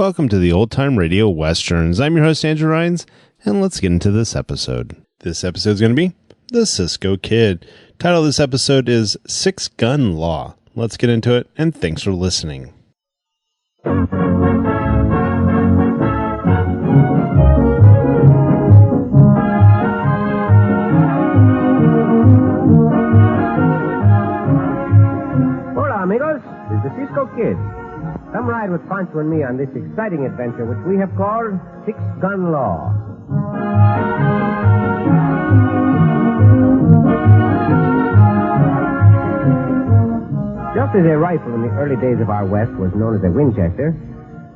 Welcome to the Old Time Radio Westerns. I'm your host, Andrew Rhynes, and let's get into this episode. This episode is going to be The Cisco Kid. Title of this episode is Six Gun Law. Let's get into it, and thanks for listening. Hola, amigos. This is the Cisco Kid. Come ride with Poncho and me on this exciting adventure, which we have called Six Gun Law. Just as a rifle in the early days of our West was known as a Winchester,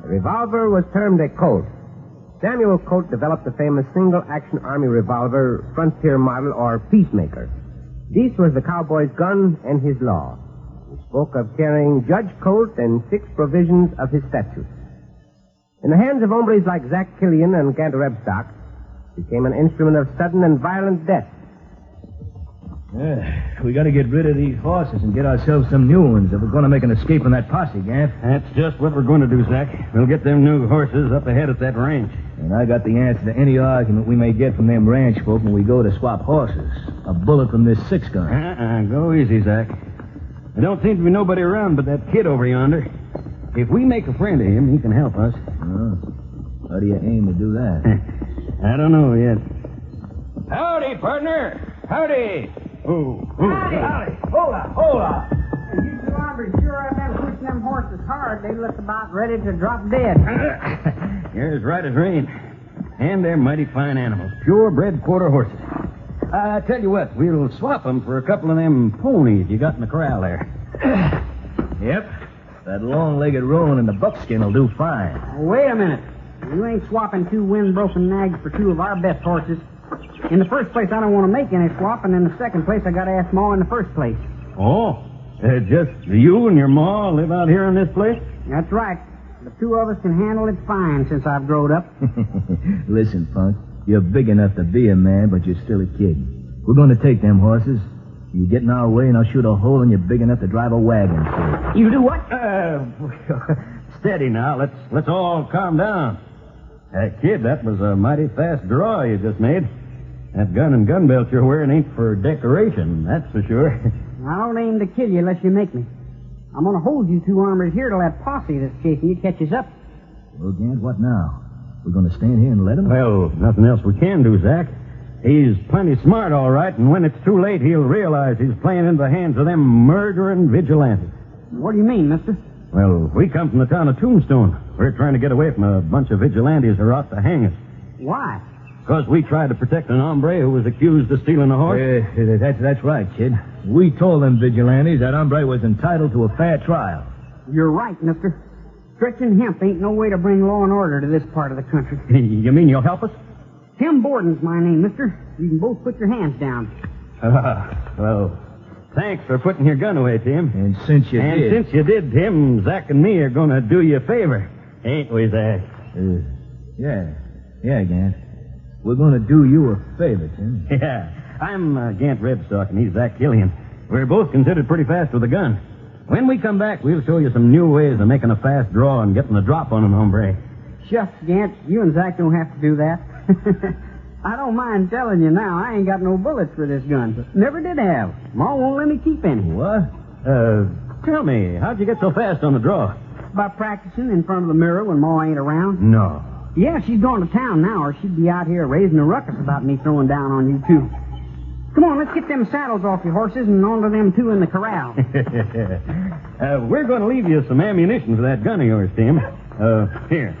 a revolver was termed a Colt. Samuel Colt developed the famous single-action Army revolver, Frontier model, or Peacemaker. This was the cowboy's gun and his law. He spoke of carrying Judge Colt and 6 provisions of his statutes. In the hands of hombres like Zach Killian and Gant Rebstock, it became an instrument of sudden and violent death. We got to get rid of these horses and get ourselves some new ones if we're going to make an escape from that posse, Gant. That's just what we're going to do, Zach. We'll get them new horses up ahead at that ranch. And I got the answer to any argument we may get from them ranch folk when we go to swap horses. A bullet from this 6-gun. Go easy, Zach. There don't seem to be nobody around but that kid over yonder. If we make a friend of him, he can help us. Oh. How do you aim to do that? I don't know yet. Howdy, partner. Howdy. Howdy. Hold up. You two hombres sure have been pushing them horses hard. They look about ready to drop dead. You're as right as rain. And they're mighty fine animals. Purebred quarter horses. I tell you what, we'll swap them for a couple of them ponies you got in the corral there. Yep. That long-legged roan and the buckskin will do fine. Wait a minute. You ain't swapping 2 wind-broken nags for 2 of our best horses. In the first place, I don't want to make any swap, and in the second place, I got to ask Ma in the first place. Oh, just you and your ma live out here in this place? That's right. The 2 of us can handle it fine since I've growed up. Listen, Punk, you're big enough to be a man, but you're still a kid. We're going to take them horses. You get in our way, and I'll shoot a hole in you big enough to drive a wagon through. You do what? Steady now. Let's all calm down. Kid, that was a mighty fast draw you just made. That gun and gun belt you're wearing ain't for decoration, that's for sure. I don't aim to kill you unless you make me. I'm going to hold you 2 armors here till that posse that's chasing you catches up. Well, Gant, what now? We're going to stand here and let him? Well, nothing else we can do, Zach. He's plenty smart, all right, and when it's too late, he'll realize he's playing into the hands of them murdering vigilantes. What do you mean, mister? Well, we come from the town of Tombstone. We're trying to get away from a bunch of vigilantes who are out to hang us. Why? Because we tried to protect an hombre who was accused of stealing a horse. That's right, kid. We told them vigilantes that hombre was entitled to a fair trial. You're right, mister. Stretching hemp ain't no way to bring law and order to this part of the country. You mean you'll help us? Tim Borden's my name, mister. You can both put your hands down. Well, thanks for putting your gun away, Tim. And since you did, Tim, Zach and me are going to do you a favor. Ain't we, Zach? Yeah, Gant. We're going to do you a favor, Tim. Yeah. I'm Gant Rebstock, and he's Zach Killian. We're both considered pretty fast with a gun. When we come back, we'll show you some new ways of making a fast draw and getting a drop on an hombre. Shucks, Gant. You and Zach don't have to do that. I don't mind telling you now, I ain't got no bullets for this gun. Never did have. Ma won't let me keep any. What? Tell me, how'd you get so fast on the draw? By practicing in front of the mirror when Ma ain't around. No. Yeah, she's gone to town now, or she'd be out here raising a ruckus about me throwing down on you, too. Come on, let's get them saddles off your horses and onto them 2 in the corral. We're going to leave you some ammunition for that gun of yours, Tim. Here.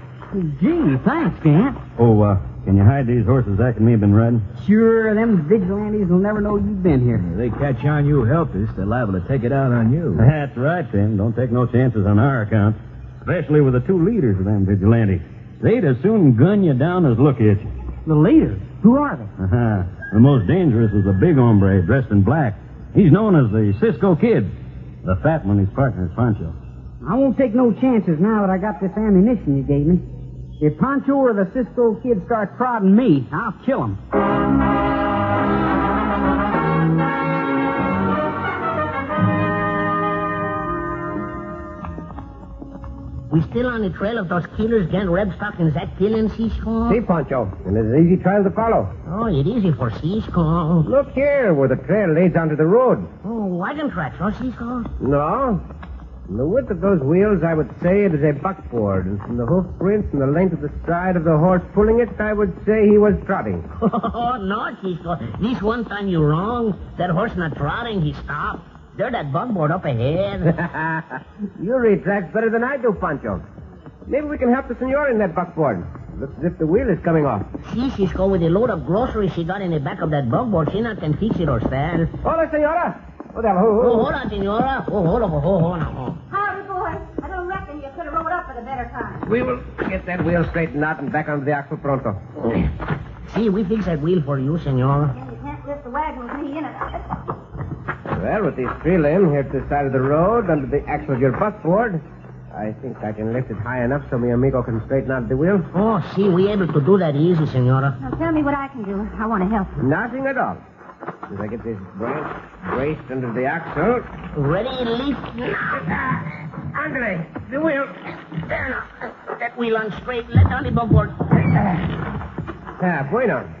Gee, thanks, Gant. Oh, can you hide these horses Zach and me have been riding? Sure, them vigilantes will never know you've been here. If they catch on you help us, they're liable to take it out on you. That's right, Tim. Don't take no chances on our account. Especially with the 2 leaders of them vigilantes. They'd as soon gun you down as look at you. The leaders? Who are they? The most dangerous is a big hombre dressed in black. He's known as the Cisco Kid. The fat one, his partner is Poncho. I won't take no chances now that I got this ammunition you gave me. If Poncho or the Cisco Kid start prodding me, I'll kill him. We still on the trail of those killers, Gent Rebstock and Zach Dillon, Cisco? See, Poncho, and it's an easy trail to follow. Oh, it easy for Cisco. Look here, where the trail leads onto the road. Oh, wagon tracks, huh, Cisco? No. From the width of those wheels, I would say it is a buckboard. And from the hoof prints and the length of the stride of the horse pulling it, I would say he was trotting. Oh, no, Cisco. This one time you're wrong. That horse not trotting, he stopped. There's that buckboard up ahead. You read tracks better than I do, Poncho. Maybe we can help the senora in that buckboard. Looks as if the wheel is coming off. See, Cisco, with the load of groceries she got in the back of that buckboard, she not can fix it herself. Hola, senora. Oh, hold on, senora. Hold on. Howdy, boy. I don't reckon you could have rode up at a better time. We will get that wheel straightened out and back onto the axle pronto. See, we fix that wheel for you, senora. And you can't lift the wagon with me in it. Well, with these three limbs here at the side of the road under the axle of your buckboard, I think I can lift it high enough so mi amigo can straighten out the wheel. Oh, see, we able to do that easy, senora. Now tell me what I can do. I want to help you. Nothing at all. As I get this branch braced under the axle. Ready, lift. Andre, the wheel. There now. That wheel on straight. Let down the buckboard. Bueno.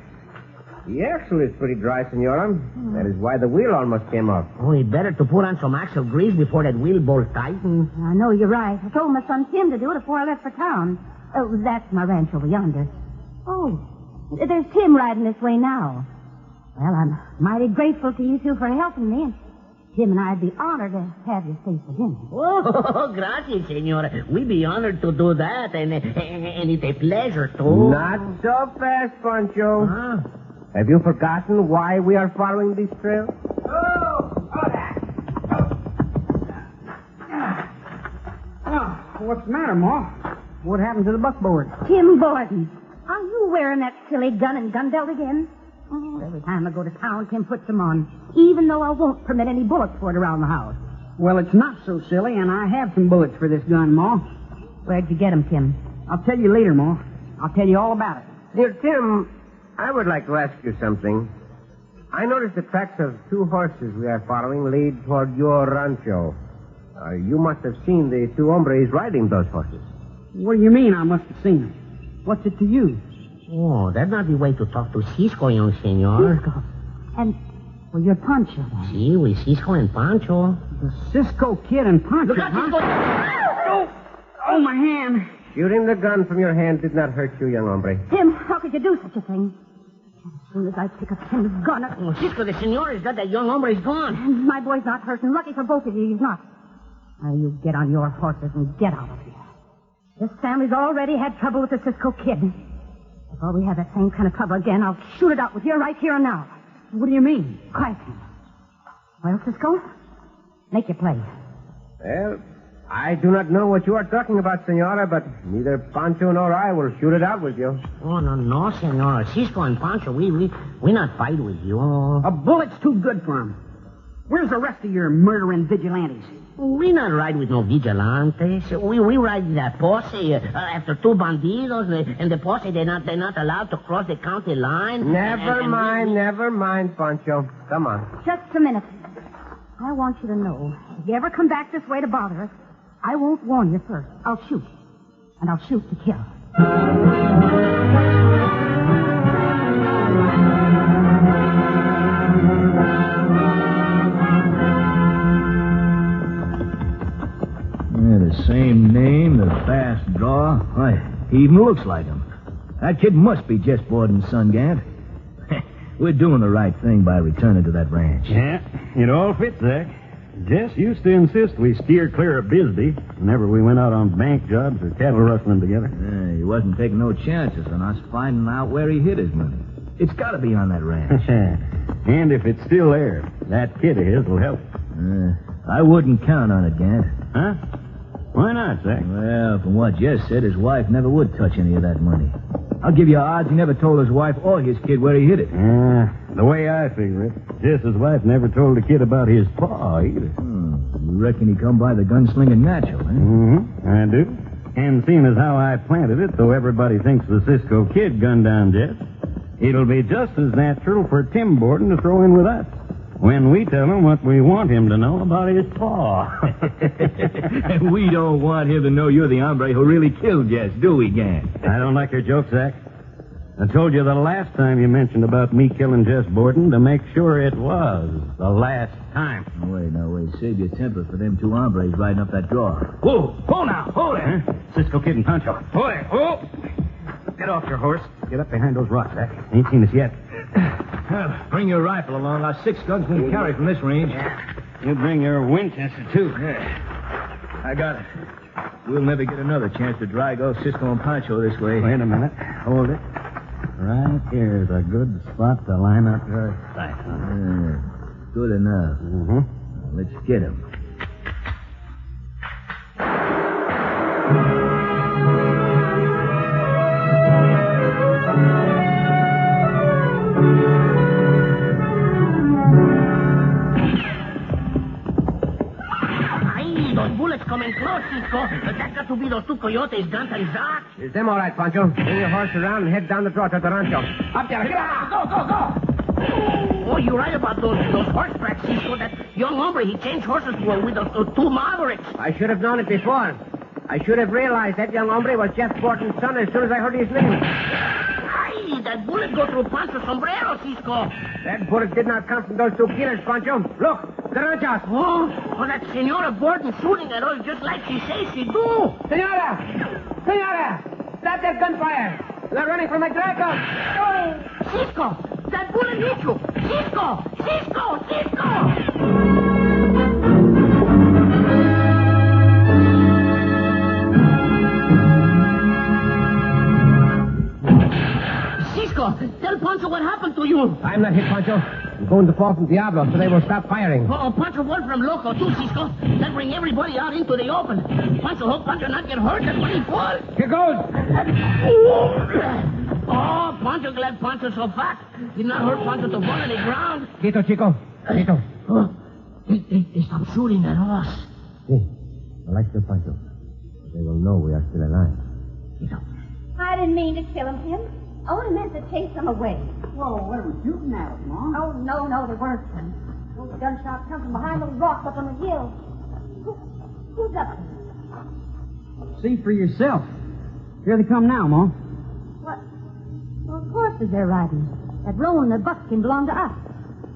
The axle is pretty dry, senora. That is why the wheel almost came off. Oh, it better to put on some axle grease before that wheel bolt tightens. I know you're right. I told my son Tim to do it before I left for town. Oh, that's my ranch over yonder. Oh, there's Tim riding this way now. Well, I'm mighty grateful to you two for helping me, and Tim and I'd be honored to have you stay for dinner. Oh, gracias, senora. We'd be honored to do that, and it's a pleasure, too. Not so fast, Poncho. Huh? Have you forgotten why we are following this trail? Oh, what's the matter, Ma? What happened to the buckboard? Tim Borden, are you wearing that silly gun and gun belt again? Oh, every time I go to town, Tim puts them on, even though I won't permit any bullets for it around the house. Well, it's not so silly, and I have some bullets for this gun, Ma. Where'd you get them, Tim? I'll tell you later, Ma. I'll tell you all about it. Dear Tim, I would like to ask you something. I noticed the tracks of two horses we are following lead toward your rancho. You must have seen the two hombres riding those horses. What do you mean I must have seen them? What's it to you? Oh, that's not the way to talk to Cisco, young senor. Cisco. And, well, you're Poncho, then. See, we Cisco and Poncho. The Cisco Kid and Poncho, Look out, huh? Cisco! Oh, my hand. Shooting the gun from your hand did not hurt you, young hombre. Tim, how could you do such a thing? As soon as I pick up Tim's gun, Oh, Cisco, the senor's got that young hombre's gone. my boy's not hurt, and lucky for both of you, he's not. Now, you get on your horses and get out of here. This family's already had trouble with the Cisco Kid. Before we have that same kind of trouble again, I'll shoot it out with you right here and now. What do you mean? Quiet. Well, Cisco, make your play. Well, I do not know what you are talking about, senora, but neither Poncho nor I will shoot it out with you. Oh, no, senor. Cisco and Poncho, we not fight with you. A bullet's too good for him. Where's the rest of your murdering vigilantes? We not ride with no vigilantes. We ride with that posse after two bandidos, and the posse they're not allowed to cross the county line. Never mind, Poncho. Come on. Just a minute. I want you to know, if you ever come back this way to bother us, I won't warn you first. I'll shoot. And I'll shoot to kill. Yeah, the same name, the fast draw. Why, he even looks like him. That kid must be Jess Borden's son, Gant. We're doing the right thing by returning to that ranch. Yeah, it all fits, Zach. Jess used to insist we steer clear of Bisbee whenever we went out on bank jobs or cattle rustling together. He wasn't taking no chances on us finding out where he hid his money. It's got to be on that ranch. And if it's still there, that kid of his will help. I wouldn't count on it, Gant. Huh? Why not, Zach? Well, from what Jess said, his wife never would touch any of that money. I'll give you odds he never told his wife or his kid where he hid it. The way I figure it, Jess's wife never told the kid about his paw either. You reckon he come by the gunslinging natural, eh? Mm-hmm, I do. And seeing as how I planted it so everybody thinks the Cisco Kid gunned down Jess, it'll be just as natural for Tim Borden to throw in with us. when we tell him what we want him to know about his paw. And we don't want him to know you're the hombre who really killed Jess, do we, Gant? I don't like your joke, Zach. I told you the last time you mentioned about me killing Jess Borden to make sure it was the last time. No, wait. Save your temper for them two hombres riding up that drawer. Whoa! Hold now! Hold it! Huh? Cisco Kid and Poncho. Hold it! Whoa! Get off your horse. Get up behind those rocks, Zach. Ain't seen us yet. Bring your rifle along. Our 6 guns won't carry from this range. You bring your Winchester, too. Yeah. I got it. We'll never get another chance to drag off Cisco and Poncho this way. Wait a minute. Hold it. Right here's a good spot to line up your sight. Good enough. Mm-hmm. Now, let's get him. Those bullets coming close, Cisco. That's got to be those 2 coyotes, Gant and Zach. Is them all right, Poncho? Bring your horse around and head down the draw to the rancho. Up there, get out! Go! Oh, you're right about those horse tracks, Cisco. That young hombre, he changed horses with those 2 Mavericks. I should have known it before. I should have realized that young hombre was Jeff Borton's son as soon as I heard his name. Ay, that bullet go through Pancho's sombrero, Cisco. That bullet did not come from those 2 killers, Poncho. Look, the ranchos. Oh, that Senora Borden shooting at us just like she says she do. Senora! Stop that gunfire! They're running from the Draco. Oh, Cisco, that bullet hit you. Cisco! Tell Poncho what happened to you. I'm not hit, Poncho. I'm going to fall from Diablo, so they will stop firing. Oh, Poncho went from Loco, too, Cisco. That bring everybody out into the open. Poncho hope Poncho not get hurt. That's when he falls. Here goes. Oh, Poncho glad Poncho so fat. Did not hurt Poncho to fall on the ground. Quito, Chico. Quito. Oh, they stopped shooting at us. See, I like the Poncho. They will know we are still alive. Quito. I didn't mean to kill him, Tim. I only meant to chase them away. Whoa, they were shooting at us, Mom. Oh, no, they weren't. Those gunshots come from behind those rocks up on the hill. Who's up there? See for yourself. Here they come now, Mom. What? Those horses they're riding. That roan and the buckskin belong to us.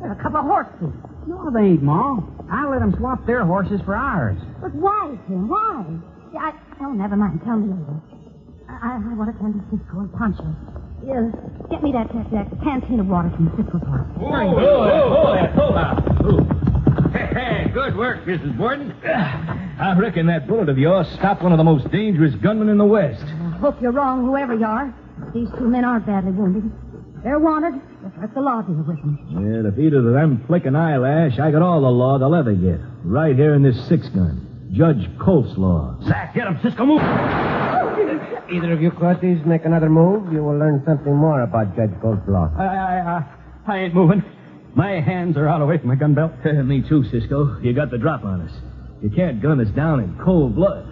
They're a couple of horse thieves. No, they ain't, Mom. I let them swap their horses for ours. But why, Tim? Why? Yeah, Oh, never mind. Tell me later. I want to tend to Cisco and Poncho. Get me that canteen of water from Cisco's house. Hold on. Hey, good work, Mrs. Borden. I reckon that bullet of yours stopped one of the most dangerous gunmen in the West. I hope you're wrong, whoever you are. These 2 men aren't badly wounded. They're wanted. Just let the law deal with them. Yeah, if either of them flick an eyelash, I got all the law they'll ever get. Right here in this 6-gun. Judge Colt's law. Zach, get him, Cisco, move. Either of you coyotes make another move, you will learn something more about Judge Colt's law. I ain't moving. My hands are out away from my gun belt. Me too, Cisco. You got the drop on us. You can't gun us down in cold blood.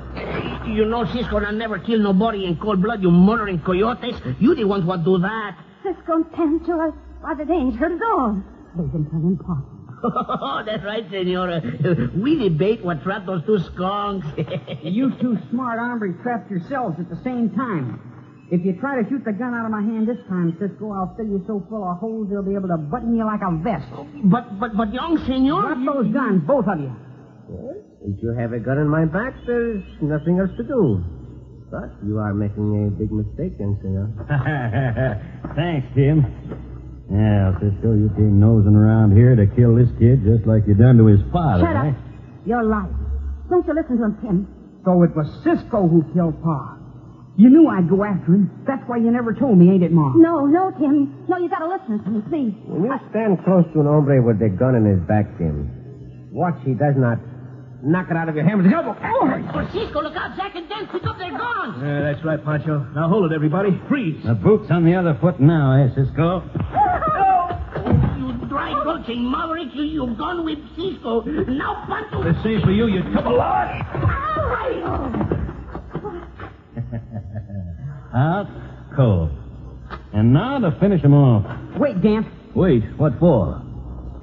You know Cisco I never kill nobody in cold blood, you murdering coyotes. You the ones what do that. Cisco and Pancho, why, they ain't hurt at all. They've been telling Pop. Oh, that's right, Senora. We debate what trapped those 2 skunks. You 2 smart hombres trapped yourselves at the same time. If you try to shoot the gun out of my hand this time, Cisco, I'll fill you so full of holes they'll be able to button you like a vest. But young Senor... Drop those guns, both of you. Well, since you have a gun in my back, there's nothing else to do. But you are making a big mistake, then, senor. Thanks, Tim. Yeah, Cisco, you came nosing around here to kill this kid just like you done to his father, Shut up. You're lying. Don't you listen to him, Tim. So it was Cisco who killed Pa. You knew I'd go after him. That's why you never told me, ain't it, Ma? No, Tim. No, you gotta listen to me, please. When you stand close to an hombre with a gun in his back, Tim, watch he does not knock it out of your hand with his elbow. Oh, Cisco, look out. Zach and Dan pick up their guns. Yeah, that's right, Poncho. Now hold it, everybody. Freeze. The boot's on the other foot now, Cisco? You dry gulching maverick, you gone with Cisco. Now, Pancho... The same for you, you double-lot. Out cold. And now to finish him off. Wait, Gant. Wait, what for?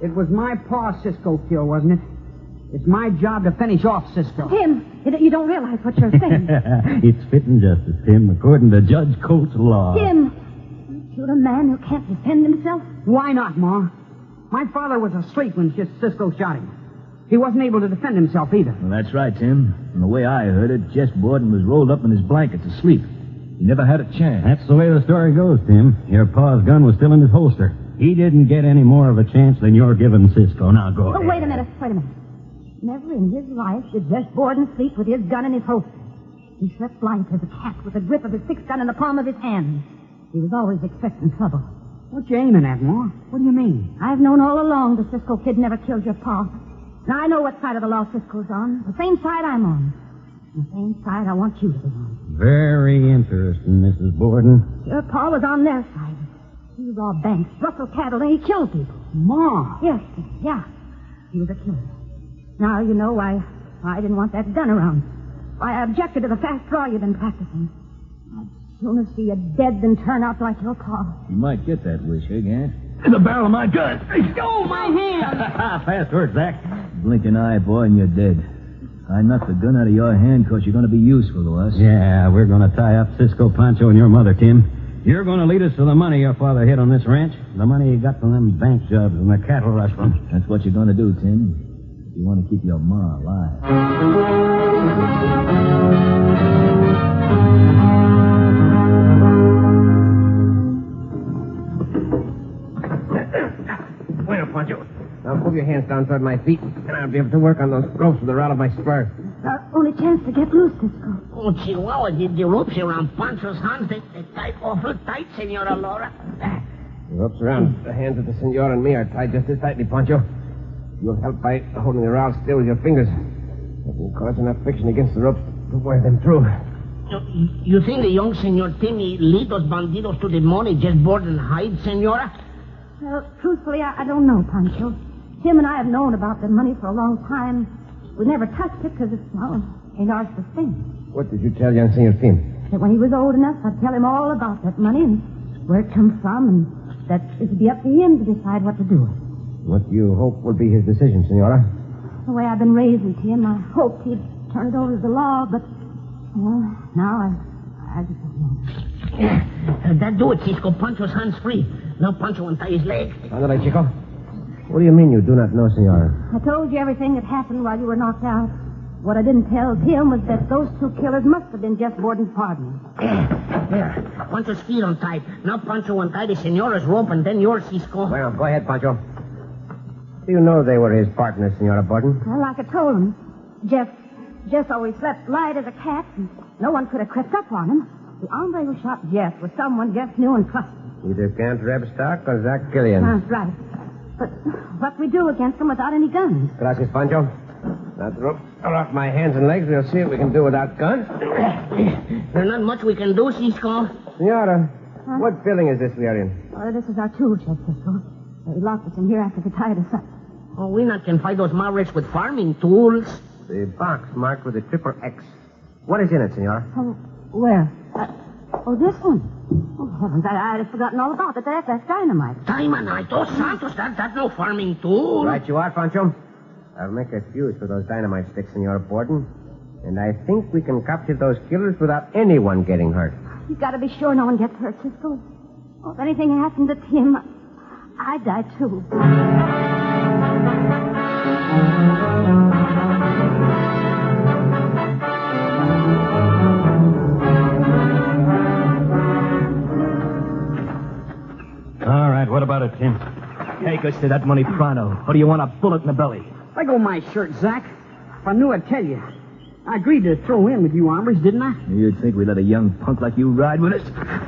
It was my pa Cisco killed, wasn't it? It's my job to finish off Cisco. Tim, you don't realize what you're saying. It's fitting justice, Tim, according to Judge Colt's law. Tim, you shoot a man who can't defend himself? Why not, Ma? My father was asleep when Cisco shot him. He wasn't able to defend himself either. Well, that's right, Tim. And the way I heard it, Jess Borden was rolled up in his blankets asleep. He never had a chance. That's the way the story goes, Tim. Your pa's gun was still in his holster. He didn't get any more of a chance than you're giving Cisco. Now go ahead. Oh, wait a minute. Never in his life did Jess Borden sleep with his gun in his holster. He slept light as a cat with the grip of his 6-gun in the palm of his hand. He was always expecting trouble. What you aiming at, Ma? What do you mean? I've known all along the Cisco Kid never killed your pa. Now I know what side of the law Cisco's on. The same side I'm on. The same side I want you to be on. Very interesting, Mrs. Borden. Your pa was on their side. He robbed banks, rustled cattle, and he killed people. Ma! Yes, yeah. He was a killer. Now you know why I didn't want that gun around. Why I objected to the fast draw you've been practicing. I'd sooner see you dead than turn out like your pa. You might get that wish, eh, Gant? In the barrel of my gun. Oh, my hand! Fast work, Zach. Blink an eye, boy, and you're dead. I knocked the gun out of your hand because you're going to be useful to us. Yeah, we're going to tie up Cisco, Poncho, and your mother, Tim. You're going to lead us to the money your father hid on this ranch. The money he got from them bank jobs and the cattle rustling. That's what you're going to do, Tim. If you want to keep your ma alive. Bueno, Poncho. Now pull your hands down toward my feet, and I'll be able to work on those ropes with the rod of my spur. Our only chance to get loose, Cisco. Oh, Chihuahua, the ropes around Poncho's hands, they tie awful tight, Senora Laura. The ropes around the hands of the senor and me are tied just as tightly, Poncho. You'll help by holding the rod still with your fingers. That will cause enough friction against the ropes to wear them through. You think the young Senor Timmy lead those bandidos to the money just board and hide, Senora? Well, truthfully, I don't know, Poncho. Tim and I have known about the money for a long time. We never touched it because it's, well, ain't ours to spend. What did you tell young Senor Tim? That when he was old enough, I'd tell him all about that money and where it comes from, and that it'd be up to him to decide what to do with it. What do you hope will be his decision, Senora? The way I've been raising Tim, I hoped he'd turn it over to the law, but, well, now I just don't know. That do it, Cisco. Poncho's hands free. Now Poncho untie his leg. Ándale, Chico. What do you mean you do not know, Senora? I told you everything that happened while you were knocked out. What I didn't tell Tim was that those two killers must have been Jess Borden's partners. There. Poncho's feet untied. Now Poncho untie the Senora's rope and then yours, Cisco. Well, go ahead, Poncho. Do you know they were his partners, Senora Borden? Well, like I told him, Jess always slept light as a cat, and no one could have crept up on him. The hombre who shot Jess was someone Jess knew and trusted. Either Gant Rebstock or Zach Killian. That's right. But what we do against them without any guns? Gracias, Poncho. Now the rope are off my hands and legs. We'll see what we can do without guns. There's not much we can do, Cisco. Senora, what building is this we are in? Oh, this is our tool shed, Cisco. They locked us in here after they tied us up. Oh, we not can fight those Mavericks with farming tools. The box marked with a triple X. What is in it, Senora? Oh, where? This one. Oh, heavens, I'd have forgotten all about it. That's dynamite. Dynamite? Oh, Santos, that's no farming tool. Right you are, Poncho. I'll make a fuse for those dynamite sticks, Senora Borden. And I think we can capture those killers without anyone getting hurt. You gotta be sure no one gets hurt, Cisco. Oh, if anything happened to Tim, I'd die too. All right, what about it, Tim? Take us to that money pronto. Or do you want a bullet in the belly? Let go of my shirt, Zach. If I knew, I'd tell you. I agreed to throw in with you hombres, didn't I? You'd think we'd let a young punk like you ride with us?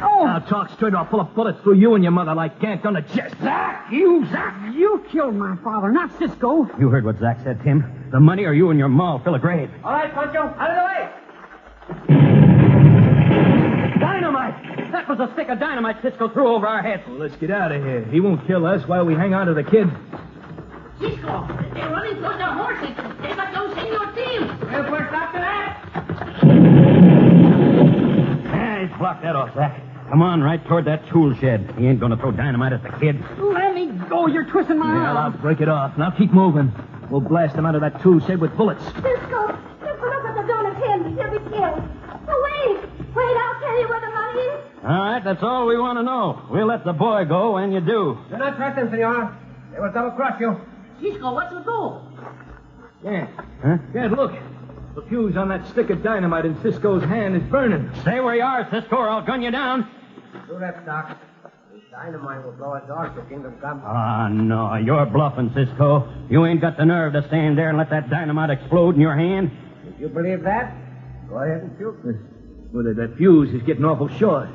Oh! Now talk straight or I'll pull a bullet through you and your mother like Gant on the chest. Zach! You killed my father, not Cisco. You heard what Zach said, Tim. The money or you and your ma will fill a grave. All right, Poncho, out of the way. Dynamite! That was a stick of dynamite Cisco threw over our heads. Well, let's get out of here. He won't kill us while we hang on to the kid. Cisco, they're running towards the horses. They got those Senor Tim. Well, first after that. He's blocked that off, Zach. Come on, right toward that tool shed. He ain't going to throw dynamite at the kid. Let me let go. You're twisting my Yeah, I'll arm. break it off. Now keep moving. We'll blast him out of that tool shed with bullets. Cisco, look at the gun of him. He'll be killed. Oh, wait, I'll tell you where the money is. All right, that's all we want to know. We'll let the boy go when you do. Do not trust them, senor. They will double-cross you. Cisco, what you do? Yeah. Huh? Dad, look. The fuse on that stick of dynamite in Cisco's hand is burning. Stay where you are, Cisco, or I'll gun you down. Do that, Doc. The dynamite will blow us all to Kingdom Come. Ah, no, you're bluffing, Cisco. You ain't got the nerve to stand there and let that dynamite explode in your hand. If you believe that, go ahead and shoot. Well, that fuse is getting awful short.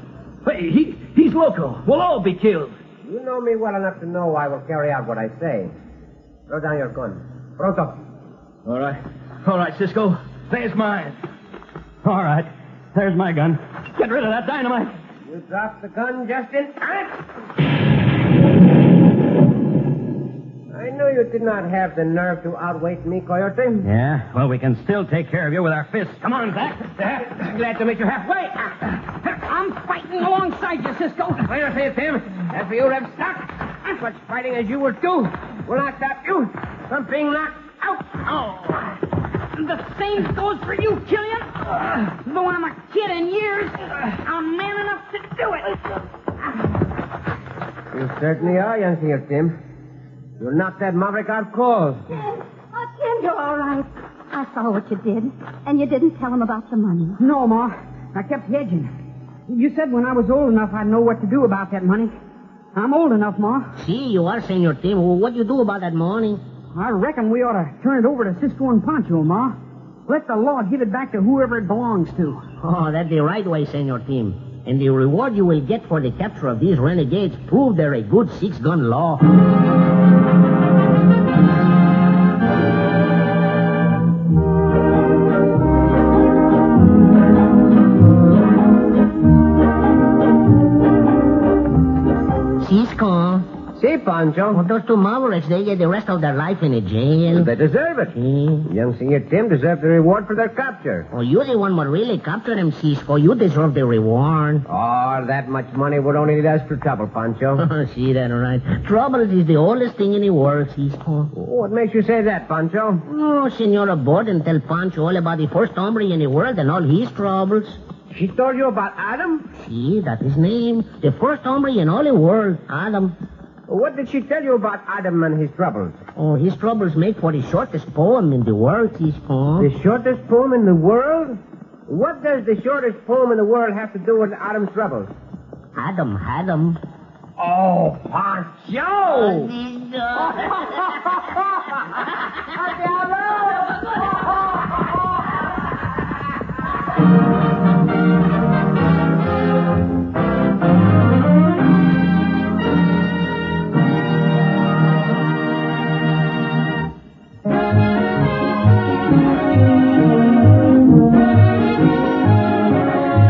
Hey, he's loco. We'll all be killed. You know me well enough to know I will carry out what I say. Throw down your gun. Pronto. All right, Cisco. There's mine. All right, there's my gun. Get rid of that dynamite. You dropped the gun just in time. I knew you did not have the nerve to outweight me, Coyote. Yeah, well, we can still take care of you with our fists. Come on, Zach. Glad to meet you halfway. I'm fighting alongside you, Cisco. Wait a minute, Tim. As for you, Reb Stock, such fighting as you will do will not stop you from being knocked out. Oh. The same goes for you, Killian. Though I'm a kid in years, I'm man enough to do it. You certainly are, young Senor Tim. You'll knock that maverick out cold. Tim, you're all right. I saw what you did, and you didn't tell him about the money. No, Ma. I kept hedging. You said when I was old enough, I'd know what to do about that money. I'm old enough, Ma. See, you are, Senor Tim. What you do about that money? I reckon we ought to turn it over to Cisco and Poncho, Ma. Let the law give it back to whoever it belongs to. Oh, that's the right way, Senor Tim. And the reward you will get for the capture of these renegades prove they're a good six-gun law. Cisco. See, Poncho. Well, those two mavericks, they get the rest of their life in a jail. They deserve it. Young Senor Tim deserved the reward for their capture. Oh, you're the one who really captured them, Cisco. You deserve the reward. Oh, that much money would only lead us to trouble, Poncho. See that, all right. Trouble is the oldest thing in the world, Cisco. What makes you say that, Poncho? Oh, Senora Borden tell Poncho all about the first hombre in the world and all his troubles. She told you about Adam? See, that's his name. The first hombre in all the world, Adam. What did she tell you about Adam and his troubles? Oh, his troubles make for the shortest poem in the world, Cisco. The shortest poem in the world? What does the shortest poem in the world have to do with Adam's troubles? Adam had 'em. Oh, Poncho!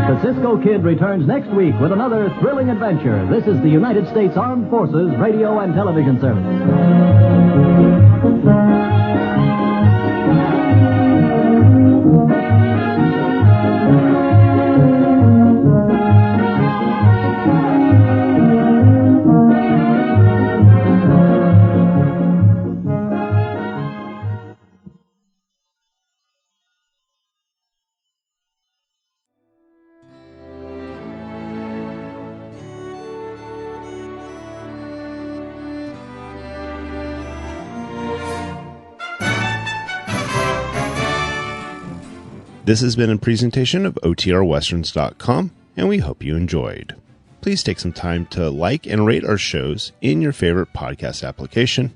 The Cisco Kid returns next week with another thrilling adventure. This is the United States Armed Forces Radio and Television Service. This has been a presentation of OTRWesterns.com, and we hope you enjoyed. Please take some time to like and rate our shows in your favorite podcast application.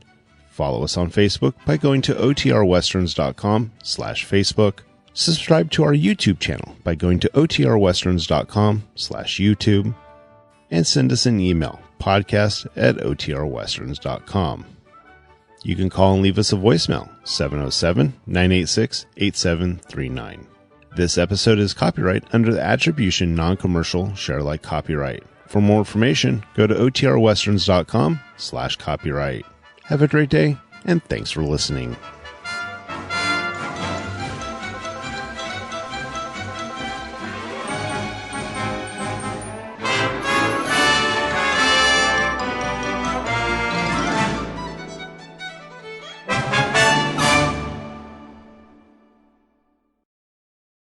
Follow us on Facebook by going to OTRWesterns.com/Facebook. Subscribe to our YouTube channel by going to OTRWesterns.com/YouTube. And send us an email, podcast@OTRWesterns.com. You can call and leave us a voicemail, 707-986-8739. This episode is copyright under the Attribution Non-Commercial Share-alike copyright. For more information, go to OTRWesterns.com/copyright. Have a great day, and thanks for listening.